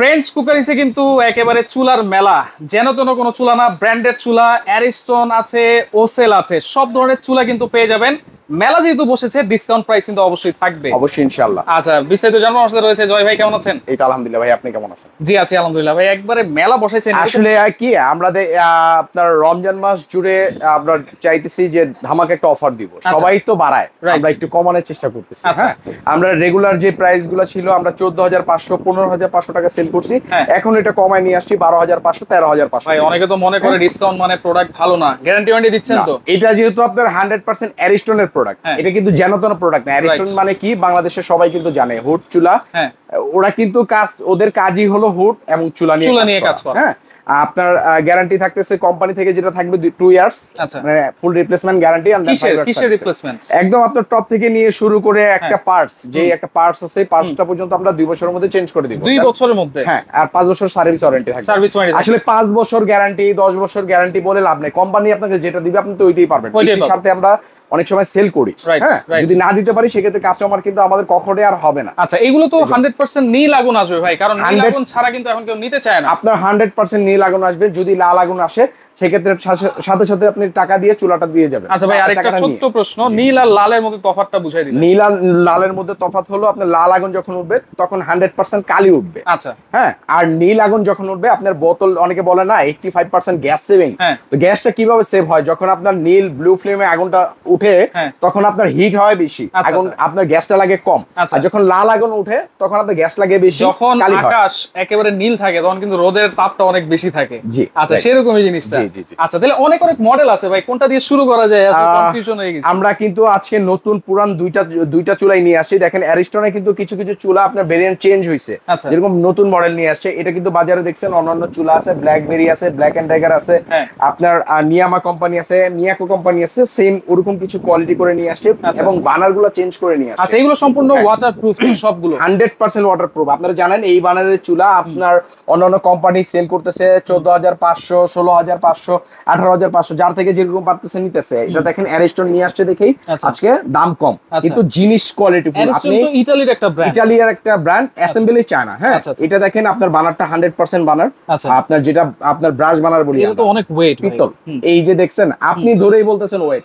French কুকারিসে কিন্তু একেবারে চুলার মেলা, যেন তেন কোনো চুলা না, ব্র্যান্ডেড চুলা, অ্যারিস্টন আছে, ওসেল আছে, সব ধরনের চুলা কিন্তু পেয়ে যাবেন। মেলা যেহেতু বসেছে, ডিসকাউন্ট প্রাইস কিন্তু অবশ্যই থাকবে, অবশ্যই ইনশাআল্লাহ। আচ্ছা, বিস্তারিত জানবো আমার সাথে রয়েছে জয় ভাই। কেমন আছেন? এই তো আলহামদুলিল্লাহ ভাই, আপনি কেমন আছেন? জি আছি আলহামদুলিল্লাহ ভাই। একবারে মেলা বসাইছেন আসলে কি আমরা আপনার রমজান মাস জুড়ে আমরা চাইতেছি যে ধামাকা একটা অফার দিব, সবাই তো বাড়ায়, আমরা একটু কমানোর চেষ্টা করতেছি। হ্যাঁ, আমরা রেগুলার যে প্রাইস গুলো ছিল আমরা 14,500 15,500 টাকা সেল করছি, এখন এটা কমায় নিয়ে আসছি 12,500 13,500। ভাই অনেকে তো মনে করে ডিসকাউন্ট মানে প্রোডাক্ট ভালো না, গ্যারান্টি ওয়ারেন্টি দিচ্ছেন তো? এটা যেহেতু আপনার 100% অ্যারিস্টনের প্রোডাক্ট, এটা কিন্তু যেনতন প্রোডাক্ট না। অ্যারিস্টন মানে কি বাংলাদেশের সবাই কিন্তু জানে, হুড চুলা। ওরা কিন্তু ওদের কাজই হলো হুড এবং চুলা নিয়ে কাজ করা। হ্যাঁ, আপনার গ্যারান্টি থাকতেছে কোম্পানি থেকে, যেটা থাকবে 2 ইয়ার্স, মানে ফুল রিপ্লেসমেন্ট গ্যারান্টি। কিসের রিপ্লেসমেন্ট? একদম আপনার টপ থেকে নিয়ে শুরু করে একটা পার্টস, যে একটা পার্টস আছে, পার্টসটা পর্যন্ত আমরা 2 বছরের মধ্যে চেঞ্জ করে দিব। 2 বছরের মধ্যে? হ্যাঁ, আর 5 বছর সার্ভিস ওয়ারেন্টি থাকবে। সার্ভিস ওয়ারেন্টি আসলে 5 বছর গ্যারান্টি 10 বছর গ্যারান্টি বলে লাভ নেই, কোম্পানি আপনাকে যেটা দিবে আপনি তো ওইটাই পারবেন। এর সাথে আমরা অনেক সময় সেল করি, হ্যাঁ, যদি না দিতে পারি সেক্ষেত্রে কাস্টমার কিন্তু আমাদের কখনোই আর হবে না। আচ্ছা, এগুলো তো 100% নীল আগুন আসবে ভাই, কারণ নীল আগুন ছাড়া কিন্তু এখন কেউ নিতে চায় না। আপনার 100% নীল আগুন আসবে, যদি লাল আগুন আসে সেক্ষেত্রে সাথে সাথে আপনি টাকা দিয়ে চুলাটা দিয়ে যাবেন। আচ্ছা ভাই, আরেকটা ছোট্ট প্রশ্ন, নীল আর লালের মধ্যে তফাৎটা বুঝাই দিন। নীল আর লালের মধ্যে তফাৎ হলো, আপনার লাল আগুন যখন উঠবে তখন 100% কালি উঠবে। আচ্ছা, হ্যাঁ, আর নীল আগুন যখন উঠবে আপনার বোতল, অনেকে বলে না 85% গ্যাস সেভিং। তো গ্যাসটা কিভাবে সেভ হয়? যখন আপনার নীল ব্লু ফ্লেমে আগুনটা উঠে তখন আপনার হিট হয় বেশি, আগুন আপনার গ্যাসটা লাগে কম। আর যখন লাল আগুন উঠে তখন আপনার গ্যাস লাগে বেশি। যখন আকাশ একেবারে নীল থাকে তখন কিন্তু রোদের তাপটা অনেক বেশি থাকে। জি, আচ্ছা, সেরকমই জিনিসটা। আচ্ছা, তাহলে অনেক মডেল আছে ভাই, কোনটা দিয়ে শুরু করা যায়? কনফিউশন হয়ে গেছে। আমরা কিন্তু আজকে নতুন পুরান দুইটা চুলাই নিয়ে আসছি। দেখেন অ্যারিস্টনে কিন্তু কিছু কিছু চুলা আপনার ভেরিয়েন্ট চেঞ্জ হইছে, যেরকম নতুন মডেল নিয়ে আসছে। এটা কিন্তু বাজারে দেখছেন অন্যান্য চুলা আছে, ব্ল্যাকবেরি আছে, ব্ল্যাক এন্ড টাইগার আছে, আপনার নিয়ামা কোম্পানি আছে, মিয়াকো কোম্পানি আছে, সেম ওরকম কিছু কোয়ালিটি করে নিয়ে আসছে এবং বানারগুলো চেঞ্জ করে নিয়ে আসছে। আচ্ছা, এগুলো সম্পূর্ণ ওয়াটারপ্রুফ সবগুলো? 100% ওয়াটারপ্রুফ। আপনারা জানেন এই বানারের চুলা আপনার অন্যান্য কোম্পানি সেল করতেছে 14,500 16,500 18,500, যার থেকে যেরকম পারতেছে নিতেছে। এটা দেখেন অ্যারিস্টন নিয়ে আসছে দেখেই আজকে দাম কম, কিন্তু জিনিস কোয়ালিটি ফুল। আপনি ইতালির একটা ব্র্যান্ড, অ্যাসেম্বলি চায়না। হ্যাঁ, এটা দেখেন আপনার বানারটা 100% বানার, আপনার যেটা আপনার ব্রাশ বানার বলি, এটা তো অনেক ওয়েট পিতল। এই যে দেখছেন আপনি ধরেই বলতেছেন ওয়েট,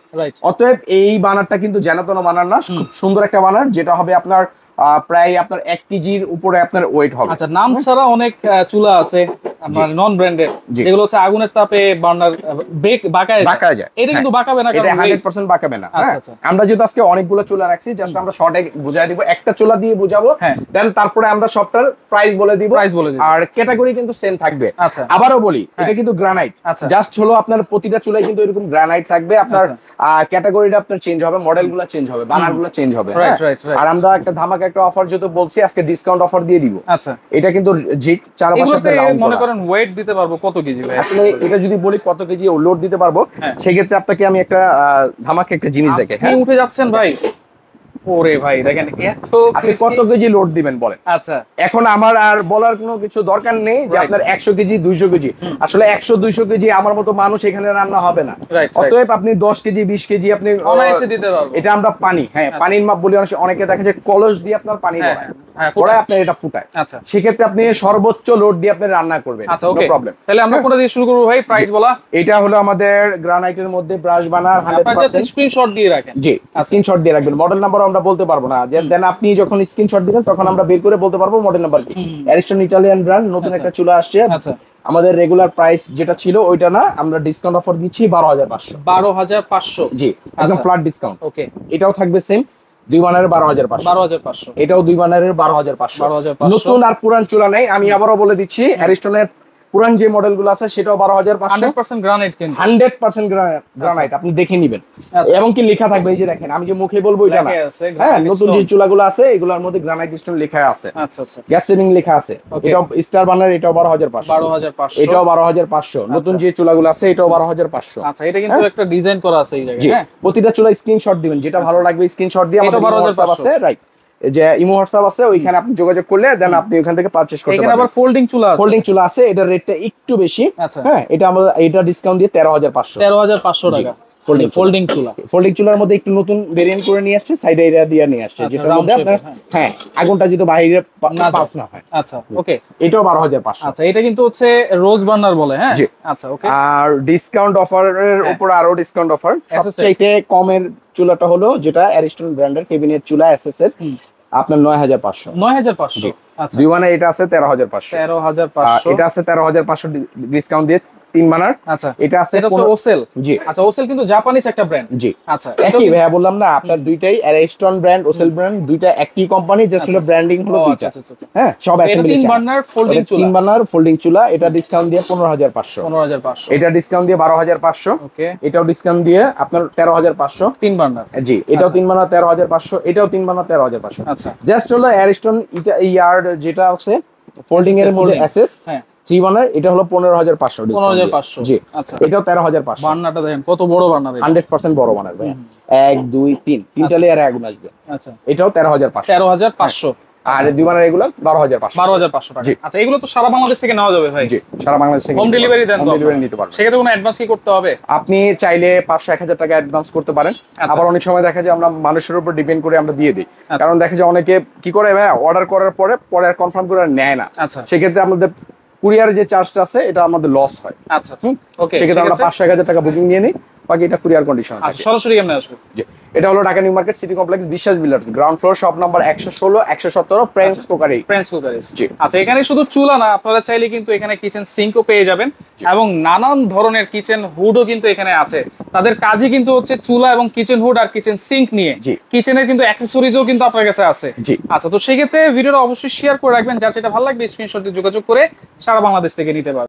অতএব এই বানারটা কিন্তু যেনতন বানার না, খুব সুন্দর একটা বানার, যেটা হবে আপনার প্রায় আপনার 1 কেজির উপরে আপনার ওয়েট হবে। আচ্ছা, নাম ছাড়া অনেক চুলা আছে আপনার নন ব্র্যান্ডেড, যেগুলো হচ্ছে আগুনের তাপে বার্নার বাঁকা যায়। এটা কিন্তু বাঁকাবে না, এটা 100% বাঁকাবে না। আমরা যেহেতু আজকে অনেকগুলো চুলা রাখছি, জাস্ট আমরা শর্টে বুঝাই দিব, একটা চুলা দিয়ে বুঝাবো, দেন তারপরে আমরা সবটার প্রাইস বলে দিব, আর ক্যাটাগরি কিন্তু সেম থাকবে। আবারও বলি, এটা কিন্তু গ্রানাইট, জাস্ট হলো আপনার প্রতিটা চুলাই কিন্তু এরকম গ্রানাইট থাকবে। আপনার ক্যাটাগরিটা আপনার চেঞ্জ হবে, মডেলগুলো চেঞ্জ হবে, বানারগুলো চেঞ্জ হবে। আর আমরা একটা ধামাকা একটা অফার যেহেতু বলছি, আজকে ডিসকাউন্ট অফার দিয়ে দিব। আচ্ছা, এটা কিন্তু জিট চারপাশে রাউন্ড মনে করেন ওয়েট দিতে পারবো কত কেজি ভাই? আসলে এটা যদি বলি কত কেজি লোড দিতে পারবো, সেই ক্ষেত্রে আপনাকে আমি একটা ধামাকা একটা জিনিস দেখাই। আপনি উঠে যাচ্ছেন ভাই, ওরে ভাই দেখেন এত, আপনি কত কেজি লোড দিবেন বলেন? আচ্ছা, এখন আমার আর বলার কোনো কিছু দরকার নেই যে আপনার 100 কেজি 200 কেজি। আসলে 100-200 কেজি আমার মতো মানুষ এখানে রান্না হবে না, অতএব আপনি 10 কেজি 20 কেজি আপনি অনায়াসে দিতে পারবেন। এটা আমরা পানি, হ্যাঁ, পানির মাপ বলি। অনেকে দেখা যায় কলস দিয়ে আপনার পানি পড়ায় আপনার এটা ফুটায়। আচ্ছা, সেক্ষেত্রে আপনি সর্বোচ্চ লোড দিয়ে আপনি রান্না করবেন, নো প্রবলেম। তাহলে আমরা কোনটা দিয়ে শুরু করব ভাই? প্রাইস বলা। এটা হলো আমাদের গ্রানাইটের মধ্যে ব্রাশ বানার 100%। স্ক্রিনশট দিয়ে রাখেন। জি, স্ক্রিনশট দিয়ে রাখবেন। মডেল নাম্বার আমরা বলতে পারবো না, দেন আপনি যখন স্ক্রিনশট দিবেন তখন আমরা বের করে বলতে পারবো মডেল নাম্বার কি। অ্যারিস্টন ইটালিয়ান ব্র্যান্ড, নতুন একটা চুলা আসছে। আচ্ছা, আমাদের রেগুলার প্রাইস যেটা ছিল ওইটা না, আমরা ডিসকাউন্ট অফার দিচ্ছি 12,500। 12,500? জি, একদম ফ্ল্যাট ডিসকাউন্ট। ওকে, এটাও থাকবে সেম 2 বানারের 12,500। এটাও 2 বানারের 12,500। নতুন আর পুরান চুলা নেই। আমি আবারও বলে দিচ্ছি, অ্যারিস্টনের পুরান যে মডেলগুলো আছে সেটাও 12,500। 100% গ্রানাইট, কিন্তু 100% গ্রানাইট, আপনি দেখে নেবেন। এবং কি লেখা থাকবে, এই যে দেখেন, আমি যে মুখে বলবো এটা না, হ্যাঁ, নতুন যে চুলাগুলো আছে এগুলোর মধ্যে গ্রানাইট স্টোন লেখা আছে। আচ্ছা আচ্ছা, গ্যাস সেভিং লেখা আছে। এটাও স্টার বার্নার, এটাও 12,500। এটাও 12,500। নতুন যে চুলাগুলো আছে এটাও 12,500। আচ্ছা, এটা কিন্তু একটা ডিজাইন করা আছে এই জায়গায়। হ্যাঁ, প্রতিটা চুলা স্ক্রিনশট দিবেন, যেটা ভালো লাগবে স্ক্রিনশট দিয়ে। আমাদের 12,500 আছে, রাইট, যে ইমো হোয়াটসঅ্যাপ আছে, ওইখানে আপনি যোগাযোগ করলে দেন আপনি ওখান থেকে পারচেজ করতে পারবেন। এখানে আবার ফোল্ডিং চুলা আছে। ফোল্ডিং চুলা আছে, এটার রেটটা একটু বেশি। হ্যাঁ, এটা আমরা ডিসকাউন্ট দিয়ে 13,500। 13,500 টাকা। ফোল্ডিং চুলা। ফোল্ডিং চুলার মধ্যে একটু নতুন ভেরিয়েন্ট করে নিয়ে আসছে, সাইড এরিয়া দিয়ে নিয়ে আসছে, যেটার মধ্যে আপনার হ্যাঁ আগুনটা যদি বাইরে পাস না হয়। আচ্ছা ওকে, এটাও 12,500। আচ্ছা এটা কিন্তু হচ্ছে রোজ বার্নার বলে, হ্যাঁ আচ্ছা ওকে। আর ডিসকাউন্ট অফারের উপর আরো ডিসকাউন্ট অফার, সবচেয়ে কমের চুলাটা হলো যেটা অ্যারিস্টন ব্র্যান্ডের কেবিনেট চুলা এসএস এর, আপনার 9,500। 9,500 আচ্ছা। বিওয়ানে এটা আছে 13,500। 13,500 এটা আছে 13,500 ডিসকাউন্ট দিয়ে 3 বানার। আচ্ছা এটা আছে, এটা হচ্ছে ওসেল। জি আচ্ছা ওসেল কিন্তু জাপানিজ একটা ব্র্যান্ড। জি আচ্ছা একই ভাইয়া বললাম না আপনার, দুইটাই অ্যারিস্টন ব্র্যান্ড ওসেল ব্র্যান্ড, দুইটা একই কোম্পানি, জাস্ট হলো ব্র্যান্ডিং হলো দুইটা। হ্যাঁ সব অ্যাসেম্বলি। 3 বার্নার ফোল্ডিং চুলা, 3 বার্নার ফোল্ডিং চুলা। এটা ডিসকাউন্ট দিয়ে 15,500। 15,500। এটা ডিসকাউন্ট দিয়ে 12,500। ওকে, এটাও ডিসকাউন্ট দিয়ে আপনার 13,500। 3 বার্নার, জি এটাও 3 বার্নার 13,500, এটাও 3 বার্নার 13,500। আচ্ছা জাস্ট হলো অ্যারিস্টন এটা ইয়ার্ড যেটা আছে ফোল্ডিং এর মধ্যে এসএস, হ্যাঁ 3 বার্নার, এটা হলো 15,500 ডিসকাউন্ট। 15,500 জি আচ্ছা। এটাও 13,500। বার্নারটা দেখেন কত বড় বার্নার, 100% বড় বার্নার ভাই। 1 2 3 তিনটা লেয়ারে আগুন আসবে। আচ্ছা এটাও 13,500। 13,500। আর দুই বার্নার এগুলো 12,500। 12,500 টাকা। আচ্ছা এগুলো তো সারা বাংলাদেশ থেকে নেওয়া যাবে ভাই? জি সারা বাংলাদেশ থেকে হোম ডেলিভারি দেন তো? হোম ডেলিভারি নিতে পারবেন। সেক্ষেত্রে কোনো অ্যাডভান্স কি করতে হবে? আপনি চাইলে 500-1000 টাকা অ্যাডভান্স করতে পারেন। আবার অনেক সময় দেখা যায় আমরা মানুষের উপর ডিপেন্ড করে আমরা দিয়ে দিই, কারণ দেখা যায় অনেকে কি করে ভাই অর্ডার করার পরে আর কনফার্ম করে নেয় না। আচ্ছা সেক্ষেত্রে আমাদের কুরিয়ারের যে চার্জটা আছে এটা আমাদের লস হয়। আচ্ছা ওকে, সেক্ষেত্রে আমরা 500-1000 টাকা বুকিং নিয়ে নিই, বাকি এটা কুরিয়ার কন্ডিশন। আচ্ছা সরাসরি কেমনে আসবে? জি এটা হলো Dhaka new market city complex Biswas builders, ground floor, shop number 116-117, friends cookery. Friends cookery. জি আচ্ছা এখানে শুধু চুলা না, আপনারা চাইলে কিন্তু এখানে কিচেন সিঙ্কও পেয়ে যাবেন এবং নানান ধরনের কিচেন হুডও কিন্তু এখানে আছে। তাদের কাজই কিন্তু হচ্ছে চুলা এবং কিচেন হুড আর কিচেন সিঙ্ক নিয়ে। কিচেনের কিন্তু অ্যাকসেসরিজও কিন্তু আপনার কাছে আছে। জি আচ্ছা তো সেই ক্ষেত্রে ভিডিওটা অবশ্যই শেয়ার করে রাখবেন, যার যেটা ভালো লাগবে স্ক্রিনশট দিয়ে যোগাযোগ করে সারা বাংলাদেশ থেকে নিতে পারবেন।